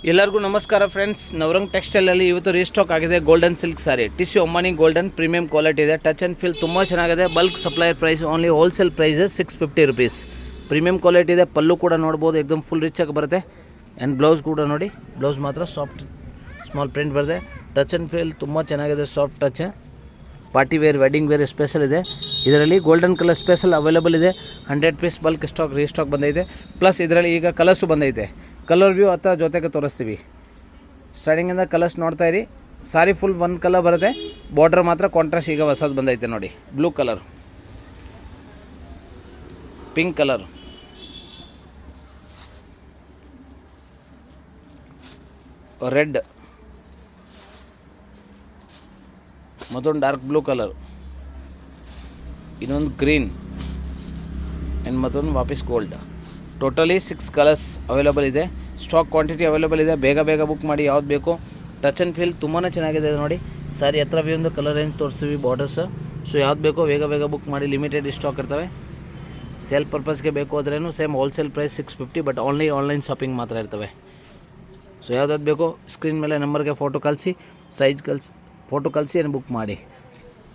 ಎಲ್ಲರಿಗೂ ನಮಸ್ಕಾರ ಫ್ರೆಂಡ್ಸ್. ನವರಂಗ್ ಟೆಕ್ಸ್ಟೈಲಲ್ಲಿ ಇವತ್ತು ರೀಸ್ಟಾಕ್ ಆಗಿದೆ ಗೋಲ್ಡನ್ ಸಿಲ್ಕ್ ಸಾರಿ. ಟಿಶ್ಯೂ ಅಮ್ಮಾನಿ ಗೋಲ್ಡನ್ ಪ್ರೀಮಿಯಂ ಕ್ವಾಲಿಟಿ ಇದೆ. ಟಚ್ ಆ್ಯಂಡ್ ಫೀಲ್ ತುಂಬ ಚೆನ್ನಾಗಿದೆ. Bulk supplier price only wholesale price 650 rupees. Premium quality ಇದೆ. ಪಲ್ಲು ಕೂಡ ನೋಡ್ಬೋದು, ಎಕ್ದಮ್ ಫುಲ್ ರಿಚ್ ಆಗಿ ಬರುತ್ತೆ. ಆ್ಯಂಡ್ ಬ್ಲೌಸ್ ಕೂಡ ನೋಡಿ, ಬ್ಲೌಸ್ ಮಾತ್ರ ಸಾಫ್ಟ್ ಸ್ಮಾಲ್ ಪ್ರಿಂಟ್ ಬರುತ್ತೆ. ಟಚ್ ಆ್ಯಂಡ್ ಫೀಲ್ ತುಂಬ ಚೆನ್ನಾಗಿದೆ, soft touch. Party wear, wedding wear special ಇದೆ. ಇದರಲ್ಲಿ ಗೋಲ್ಡನ್ ಕಲರ್ ಸ್ಪೆಷಲ್ ಅವೈಲೇಬಲ್ ಇದೆ. 100 ಪೀಸ್ ಬಲ್ಕ್ ಸ್ಟಾಕ್ ರೀಸ್ಟಾಕ್ ಬಂದೈತೆ. ಪ್ಲಸ್ ಇದರಲ್ಲಿ ಈಗ ಕಲರ್ಸು ಬಂದೈತೆ. ಕಲರ್ ವ್ಯೂ ಅಥವಾ ಜೊತೆಗೆ ತೋರಿಸ್ತೀವಿ. ಸ್ಟಾರ್ಟಿಂಗಿಂದ ಕಲರ್ಸ್ ನೋಡ್ತಾ ಇರಿ. ಸಾರಿ ಫುಲ್ ಒಂದು ಕಲರ್ ಬರುತ್ತೆ, ಬಾರ್ಡರ್ ಮಾತ್ರ ಕಾಂಟ್ರಾಸ್ಟ್ ಈಗ ಹೊಸದು ಬಂದೈತೆ ನೋಡಿ. Blue colour, pink colour, red, ಮತ್ತೊಂದು ಡಾರ್ಕ್ ಬ್ಲೂ ಕಲರ್, ಇನ್ನೊಂದು ಗ್ರೀನ್ ಆ್ಯಂಡ್ ಮತ್ತೊಂದು ವಾಪಸ್ ಗೋಲ್ಡ್. ಟೋಟಲಿ 6 ಕಲರ್ಸ್ ಅವೈಲೇಬಲ್ ಇದೆ. ಸ್ಟಾಕ್ ಕ್ವಾಂಟಿಟಿ ಅವೈಲೇಬಲ್ ಇದೆ. ಬೇಗ ಬೇಗ ಬುಕ್ ಮಾಡಿ, ಯಾವ್ದು ಬೇಕು. ಟಚ್ ಆ್ಯಂಡ್ ಫೀಲ್ ತುಂಬಾ ಚೆನ್ನಾಗಿದೆ ನೋಡಿ. ಸಾರಿ ಹತ್ರ ಬಿ ಒಂದು ಕಲರ್ ರೇಂಜ್ ತೋರಿಸ್ತೀವಿ, ಬಾರ್ಡರ್ಸ್. ಸೊ ಯಾವ್ದು ಬೇಕೋ ಬೇಗ ಬೇಗ ಬುಕ್ ಮಾಡಿ. ಲಿಮಿಟೆಡ್ ಸ್ಟಾಕ್ ಇರ್ತವೆ. ಸೇಲ್ ಪರ್ಪಸ್ಗೆ ಬೇಕು ಆದ್ರೂ same wholesale price 650, but only online shopping ಮಾತ್ರ ಇರ್ತವೆ. ಸೊ ಯಾವ್ದಾದ್ರು ಬೇಕೋ ಸ್ಕ್ರೀನ್ ಮೇಲೆ ನಂಬರ್ಗೆ ಫೋಟೋ ಕಳಿಸಿ, ಸೈಜ್ ಫೋಟೋ ಕಳಿಸಿ ಏನು ಬುಕ್ ಮಾಡಿ.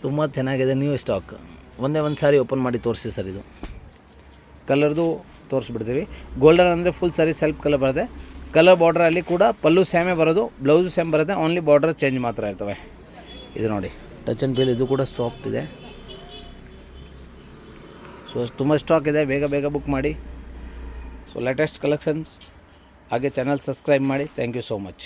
ತುಂಬ ಚೆನ್ನಾಗಿದೆ ನ್ಯೂ ಸ್ಟಾಕ್. ಒಂದೇ ಒಂದು ಸಾರಿ ಓಪನ್ ಮಾಡಿ ತೋರಿಸಿ ಸರ್. ಇದು ಕಲರ್ದು ತೋರಿಸ್ಬಿಡ್ತೀವಿ. ಗೋಲ್ಡನ್ ಅಂದರೆ ಫುಲ್ ಸಾರಿ ಸೆಲ್ಫ್ ಕಲರ್ ಬರುತ್ತೆ. ಕಲರ್ ಬಾರ್ಡ್ರಲ್ಲಿ ಕೂಡ ಪಲ್ಲು ಸೇಮೇ ಬರೋದು, ಬ್ಲೌಸು ಸೇಮ್ ಬರುತ್ತೆ. ಓನ್ಲಿ ಬಾರ್ಡರ್ ಚೇಂಜ್ ಮಾತ್ರ ಇರ್ತವೆ. ಇದು ನೋಡಿ ಟಚ್ ಆ್ಯಂಡ್ ಫೀಲ್, ಇದು ಕೂಡ ಸಾಫ್ಟ್ ಇದೆ. ಸೊ ತುಂಬ ಸ್ಟಾಕ್ ಇದೆ, ಬೇಗ ಬೇಗ ಬುಕ್ ಮಾಡಿ. ಸೊ ಲೇಟೆಸ್ಟ್ ಕಲೆಕ್ಷನ್ಸ್ ಹಾಗೆ ಚಾನಲ್ ಸಬ್ಸ್ಕ್ರೈಬ್ ಮಾಡಿ. Thank you so much.